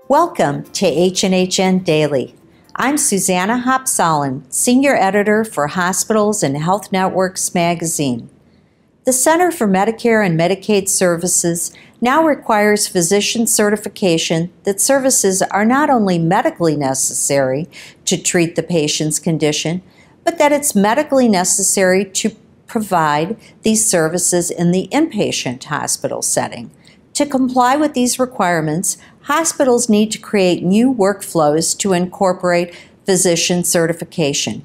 Welcome to H&HN Daily. I'm Susanna Hopsolin, Senior Editor for Hospitals and Health Networks magazine. The Center for Medicare and Medicaid Services now requires physician certification that services are not only medically necessary to treat the patient's condition, but that it's medically necessary to provide these services in the inpatient hospital setting. To comply with these requirements, hospitals need to create new workflows to incorporate physician certification.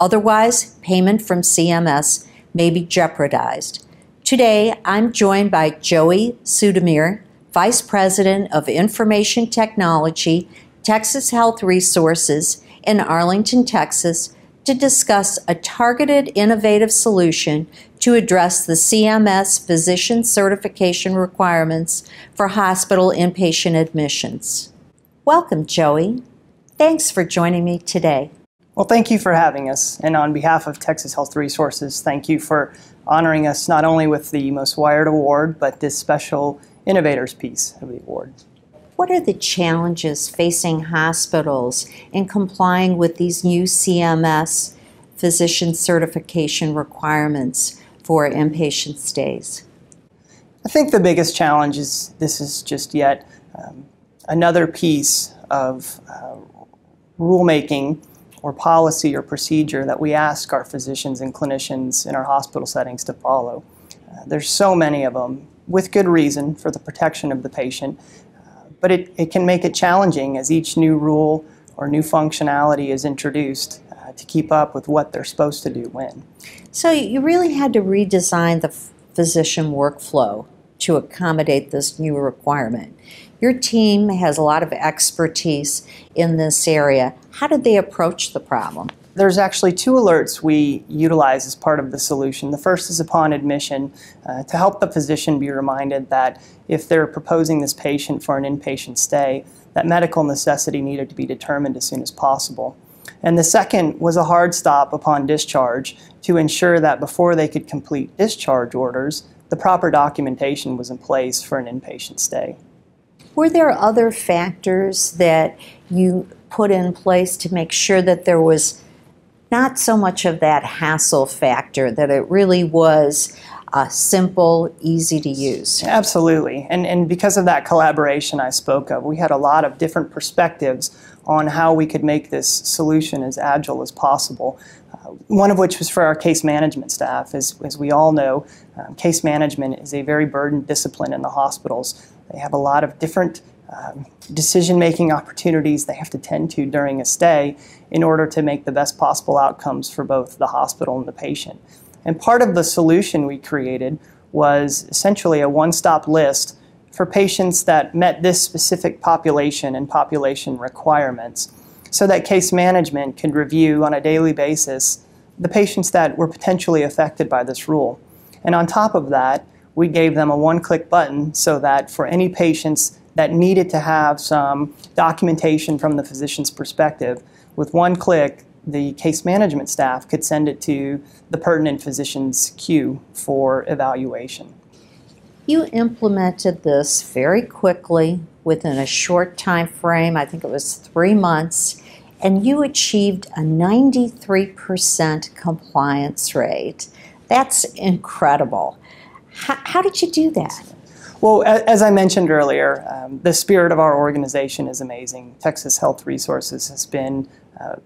Otherwise, payment from CMS may be jeopardized. Today, I'm joined by Joey Sudamir, Vice President of Information Technology, Texas Health Resources in Arlington, Texas, to discuss a targeted, innovative solution to address the CMS physician certification requirements for hospital inpatient admissions. Welcome, Joey. Thanks for joining me today. Well, thank you for having us. And on behalf of Texas Health Resources, thank you for honoring us not only with the Most Wired Award, but this special Innovators piece of the award. What are the challenges facing hospitals in complying with these new CMS physician certification requirements for inpatient stays? I think the biggest challenge is this is just yet another piece of rulemaking or policy or procedure that we ask our physicians and clinicians in our hospital settings to follow. There's so many of them, with good reason, for the protection of the patient. But it can make it challenging as each new rule or new functionality is introduced to keep up with what they're supposed to do when. So you really had to redesign the physician workflow to accommodate this new requirement. Your team has a lot of expertise in this area. How did they approach the problem? There's actually two alerts we utilize as part of the solution. The first is upon admission to help the physician be reminded that if they're proposing this patient for an inpatient stay, that medical necessity needed to be determined as soon as possible. And the second was a hard stop upon discharge to ensure that before they could complete discharge orders, the proper documentation was in place for an inpatient stay. Were there other factors that you put in place to make sure that there was not so much of that hassle factor, that it really was simple, easy to use? Absolutely. And because of that collaboration I spoke of, we had a lot of different perspectives on how we could make this solution as agile as possible. One of which was for our case management staff. As we all know, case management is a very burdened discipline in the hospitals. They have a lot of different decision-making opportunities they have to tend to during a stay in order to make the best possible outcomes for both the hospital and the patient. And part of the solution we created was essentially a one-stop list for patients that met this specific population and population requirements, so that case management could review on a daily basis the patients that were potentially affected by this rule. And on top of that, we gave them a one-click button so that for any patients that needed to have some documentation from the physician's perspective, with one click, the case management staff could send it to the pertinent physician's queue for evaluation. You implemented this very quickly within a short time frame. I think it was 3 months, and you achieved a 93% compliance rate. That's incredible. How did you do that? Well, as I mentioned earlier, the spirit of our organization is amazing. Texas Health Resources has been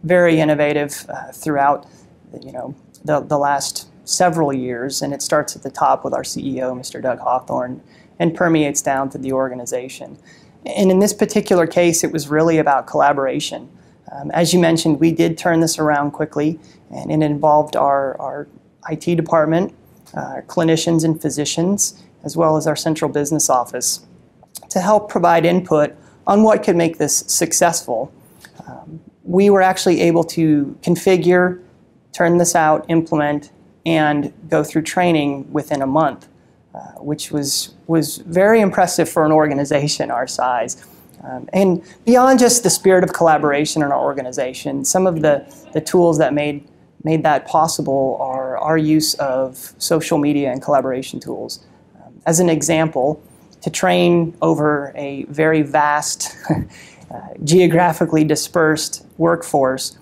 very innovative throughout the last several years, and it starts at the top with our CEO, Mr. Doug Hawthorne, and permeates down to the organization. And in this particular case, it was really about collaboration. As you mentioned, we did turn this around quickly, and it involved our IT department, clinicians and physicians, as well as our central business office, to help provide input on what could make this successful. We were actually able to configure, turn this out, implement, and go through training within a month, which was very impressive for an organization our size. And beyond just the spirit of collaboration in our organization, some of the tools that made that possible are our use of social media and collaboration tools. As an example, to train over a very vast, geographically dispersed workforce,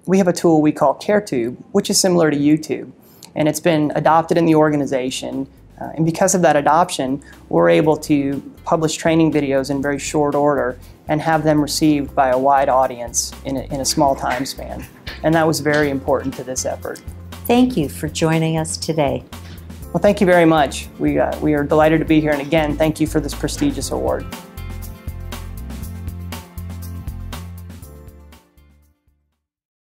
we have a tool we call CareTube, which is similar to YouTube. And it's been adopted in the organization. And because of that adoption, we're able to publish training videos in very short order and have them received by a wide audience in a small time span. And that was very important to this effort. Thank you for joining us today. Well, thank you very much. We are delighted to be here, and again, thank you for this prestigious award.